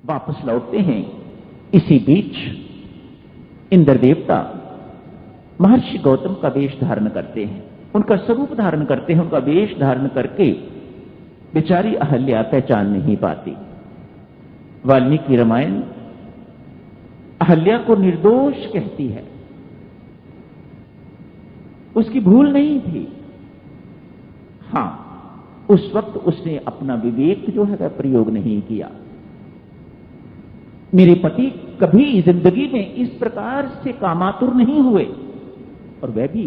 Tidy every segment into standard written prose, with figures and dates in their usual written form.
वापस लौटते हैं। इसी बीच इंद्र देवता महर्षि गौतम का वेश धारण करते हैं, उनका स्वरूप धारण करते हैं, उनका वेश धारण करके बेचारी अहल्या पहचान नहीं पाती। वाल्मीकि रामायण अहल्या को निर्दोष कहती है, उसकी भूल नहीं थी। हां, उस वक्त उसने अपना विवेक जो है वह प्रयोग नहीं किया। मेरे पति कभी जिंदगी में इस प्रकार से कामातुर नहीं हुए, और वह भी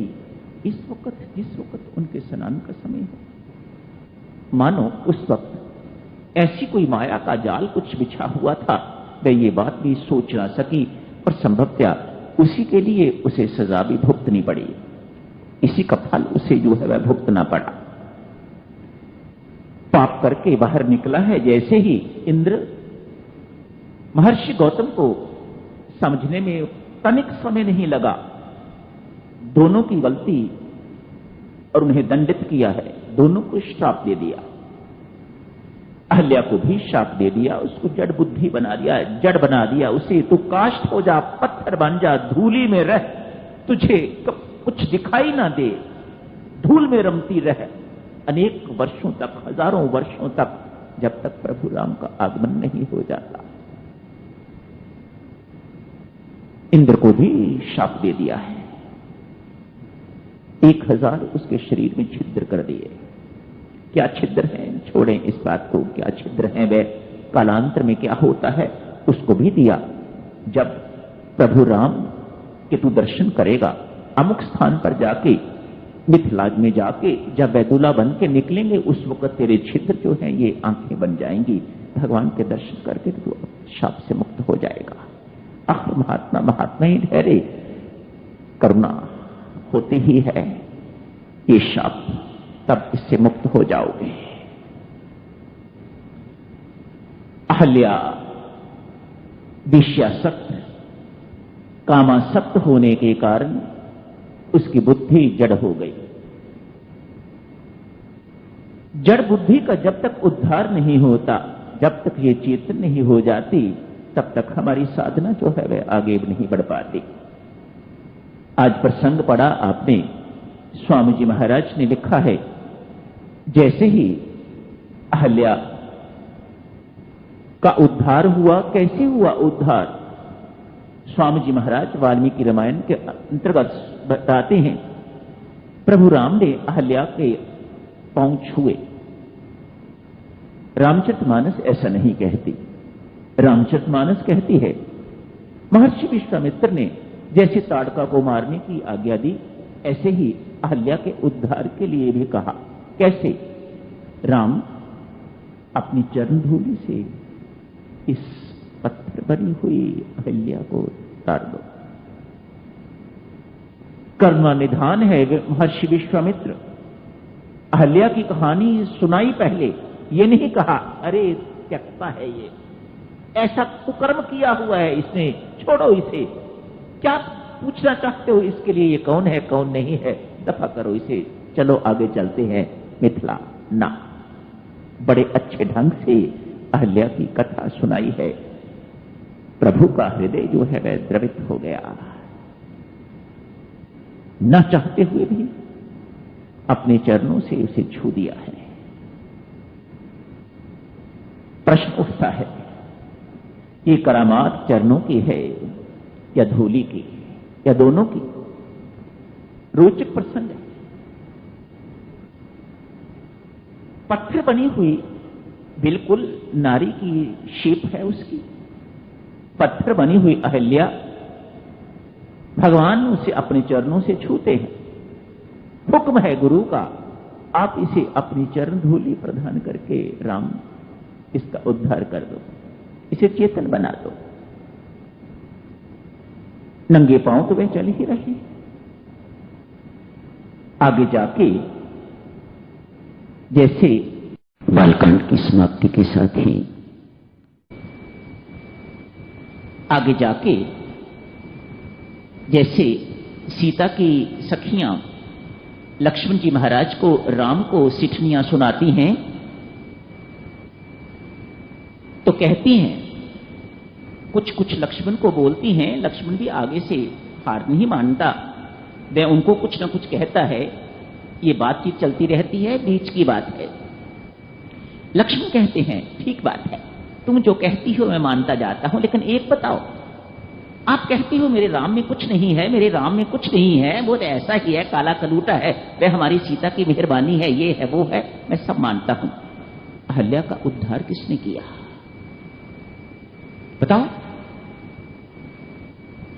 इस वक्त जिस वक्त उनके स्नान का समय हो। मानो उस वक्त ऐसी कोई माया का जाल कुछ बिछा हुआ था, वह ये बात भी सोच ना सकी, और संभवतः उसी के लिए उसे सजा भी भुगतनी पड़ी। इसी का फल उसे जो है वह भुगतना पड़ा। पाप करके बाहर निकला है। जैसे ही इंद्र महर्षि गौतम को समझने में तनिक समय नहीं लगा, दोनों की गलती और उन्हें दंडित किया है, दोनों को श्राप दे दिया। अहल्या को भी श्राप दे दिया, उसको जड़ बुद्धि बना दिया, जड़ बना दिया उसे। तू काष्ठ हो जा, पत्थर बन जा, धूली में रह, तुझे कुछ दिखाई ना दे, धूल में रमती रह अनेक वर्षों तक, हजारों वर्षों तक, जब तक प्रभु राम का आगमन नहीं हो जाता। इंद्र को भी शाप दे दिया है। 1000 उसके शरीर में छिद्र कर दिए। क्या छिद्र हैं, छोड़ें इस बात को, क्या छिद्र हैं वे, कालांतर में क्या होता है उसको भी दिया। जब प्रभु राम के तू दर्शन करेगा, अमुक स्थान पर जाके, मिथिला में जाके, जब वह दूल्हा बन के निकलेंगे, उस वक्त तेरे छिद्र जो हैं ये आंखें बन जाएंगी। भगवान के दर्शन करके तू शाप से मुक्त हो जाएगा। आखिर महात्मा महात्मा ही ठहरे, करुणा होती ही है। ये शाप तब इससे मुक्त हो जाओगे। अहल्या विषयासक्त, कामासक्त होने के कारण उसकी बुद्धि जड़ हो गई। जड़ बुद्धि का जब तक उद्धार नहीं होता, जब तक ये चेतन नहीं हो जाती, तब तक हमारी साधना जो है वह आगे नहीं बढ़ पाती। आज प्रसंग पढ़ा आपने, स्वामी जी महाराज ने लिखा है, जैसे ही अहल्या का उद्धार हुआ, कैसे हुआ उद्धार, स्वामी जी महाराज वाल्मीकि रामायण के अंतर्गत बताते हैं। प्रभु राम ने अहल्या के पांव छुए। रामचरितमानस ऐसा नहीं कहती। रामचरितमानस कहती है, महर्षि विश्वामित्र ने जैसे ताड़का को मारने की आज्ञा दी, ऐसे ही अहल्या के उद्धार के लिए भी कहा। कैसे? राम अपनी चरण धूलि से इस पत्थर बनी हुई अहल्या को ताड़ दो। कर्म निधान है महर्षि विश्वामित्र। अहल्या की कहानी सुनाई पहले, ये नहीं कहा अरे त्यक्ता है ये, ऐसा कुकर्म किया हुआ है इसने, छोड़ो इसे, क्या पूछना चाहते हो इसके लिए, ये कौन है कौन नहीं है, दफा करो इसे, चलो आगे चलते हैं मिथिला। ना, बड़े अच्छे ढंग से अहल्या की कथा सुनाई है। प्रभु का हृदय जो है वह द्रवित हो गया। न चाहते हुए भी अपने चरणों से उसे छू दिया है। प्रश्न उठता है, ये करामात चरणों की है या धूलि की या दोनों की? रोचक प्रसंग है। पत्थर बनी हुई बिल्कुल नारी की शेप है उसकी, पत्थर बनी हुई अहल्या, भगवान उसे अपने चरणों से छूते हैं। हुक्म है गुरु का, आप इसे अपनी चरण धूलि प्रदान करके राम इसका उद्धार कर दो, इसे चेतन बना दो। नंगे पांव तो वे चल ही रहे। आगे जाके जैसे बालकांड की समाप्ति के साथ ही आगे जाके जैसे सीता की सखियां लक्ष्मण जी महाराज को राम को सिठनियां सुनाती हैं, तो कहती हैं कुछ कुछ लक्ष्मण को बोलती हैं। लक्ष्मण भी आगे से हार नहीं मानता, वह उनको कुछ ना कुछ कहता है। ये बातचीत चलती रहती है, बीच की बात है। लक्ष्मण कहते हैं, ठीक बात है, तुम जो कहती हो मैं मानता जाता हूं, लेकिन एक बताओ, आप कहती हो मेरे राम में कुछ नहीं है, मेरे राम में कुछ नहीं है, वो तो ऐसा ही है, काला कलूटा है, वह हमारी सीता की मेहरबानी है, ये है वो है, मैं सब मानता हूं। अहल्या का उद्धार किसने किया बताओ?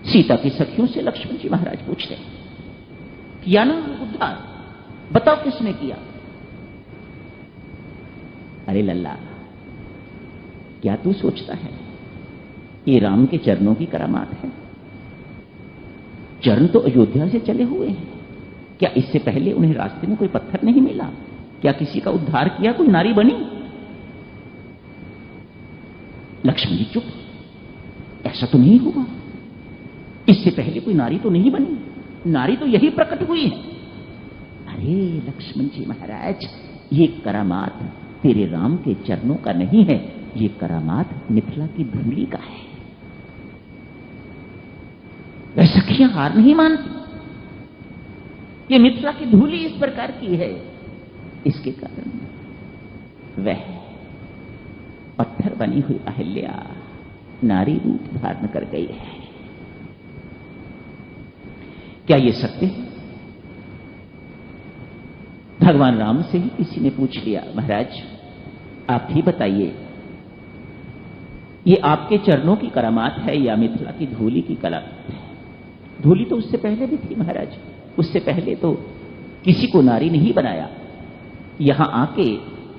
सीता की सखियों से लक्ष्मण जी महाराज पूछ रहे, किया ना उद्धार, बताओ किसने किया? अरे लल्ला, क्या तू सोचता है ये राम के चरणों की करामात है? चरण तो अयोध्या से चले हुए हैं। क्या इससे पहले उन्हें रास्ते में कोई पत्थर नहीं मिला? क्या किसी का उद्धार किया, कोई नारी बनी? लक्ष्मण जी चुप, ऐसा तो नहीं हुआ। इससे पहले कोई नारी तो नहीं बनी, नारी तो यही प्रकट हुई है। अरे लक्ष्मण जी महाराज, ये करामात तेरे राम के चरणों का नहीं है, ये करामात मिथिला की धूली का है। वह सखियां हार नहीं मानती, ये मिथिला की धूली इस प्रकार की है, इसके कारण वह पत्थर बनी हुई अहल्या नारी रूप धारण कर गई है। क्या ये सत्य है? भगवान राम से ही किसी ने पूछ लिया, महाराज आप ही बताइए, ये आपके चरणों की करामात है या मिथिला की धूली की करामात है? धूली तो उससे पहले भी थी महाराज, उससे पहले तो किसी को नारी नहीं बनाया। यहां आके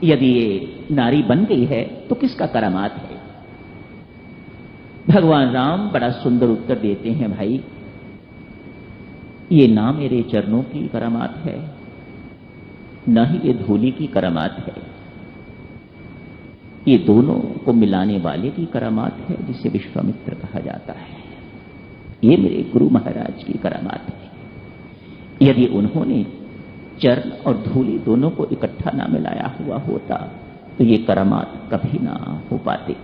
यदि ये नारी बन गई है तो किसका करामात है? भगवान राम बड़ा सुंदर उत्तर देते हैं, भाई ये ना मेरे चरणों की करामात है, न ही ये धूली की करामात है, ये दोनों को मिलाने वाले की करामात है, जिसे विश्वामित्र कहा जाता है। ये मेरे गुरु महाराज की करामात है। यदि उन्होंने चरण और धूली दोनों को इकट्ठा ना मिलाया हुआ होता तो ये करामात कभी ना हो पाते।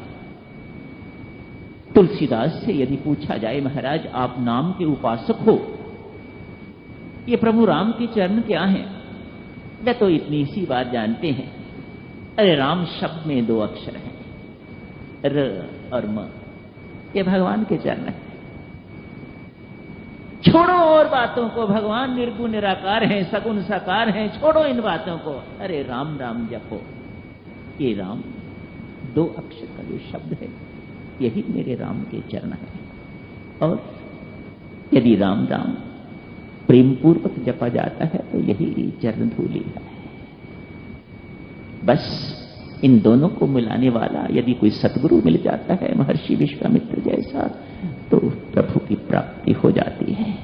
तुलसीदास से यदि पूछा जाए, महाराज आप नाम के उपासक हो, ये प्रभु राम के चरण क्या हैं? वे तो इतनी सी बात जानते हैं, अरे राम शब्द में 2 अक्षर हैं, र और म, ये भगवान के चरण है। छोड़ो और बातों को, भगवान निर्गुण निराकार हैं, सगुण साकार हैं, छोड़ो इन बातों को, अरे राम राम जपो। ये राम 2 अक्षर का जो शब्द है, यही मेरे राम के चरण है। और यदि राम राम प्रेम पूर्वक जपा जाता है तो यही चरण धूली है। बस इन दोनों को मिलाने वाला यदि कोई सतगुरु मिल जाता है, महर्षि विश्वामित्र जैसा, तो प्रभु की प्राप्ति हो जाती है,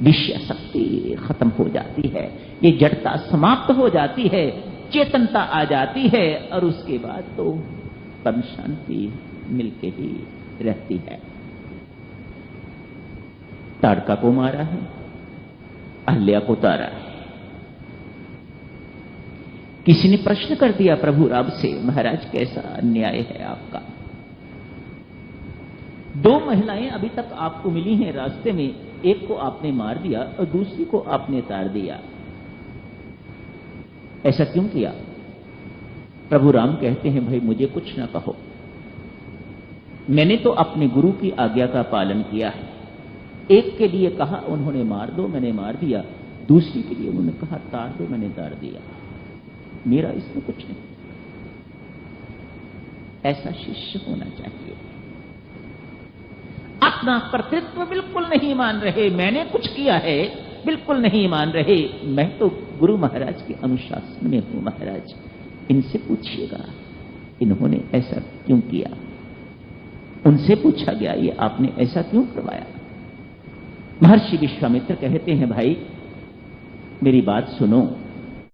विषय शक्ति खत्म हो जाती है, ये जड़ता समाप्त हो जाती है, चेतनता आ जाती है, और उसके बाद तो परम शांति मिलके ही रहती है। ताड़का को मारा है, अहल्या को तारा है। किसी ने प्रश्न कर दिया प्रभु राम से, महाराज कैसा अन्याय है आपका? 2 महिलाएं अभी तक आपको मिली हैं रास्ते में, एक को आपने मार दिया और दूसरी को आपने तार दिया, ऐसा क्यों किया? प्रभु राम कहते हैं, भाई मुझे कुछ ना कहो, मैंने तो अपने गुरु की आज्ञा का पालन किया है। एक के लिए कहा उन्होंने मार दो, मैंने मार दिया, दूसरी के लिए उन्होंने कहा तार दो, मैंने तार दिया, मेरा इसमें कुछ नहीं। ऐसा शिष्य होना चाहिए। अपना कर्तृत्व बिल्कुल नहीं मान रहे, मैंने कुछ किया है बिल्कुल नहीं मान रहे, मैं तो गुरु महाराज के अनुशासन में हूं। महाराज इनसे पूछिएगा इन्होंने ऐसा क्यों किया। उनसे पूछा गया, ये आपने ऐसा क्यों करवाया? महर्षि विश्वामित्र कहते हैं, भाई मेरी बात सुनो,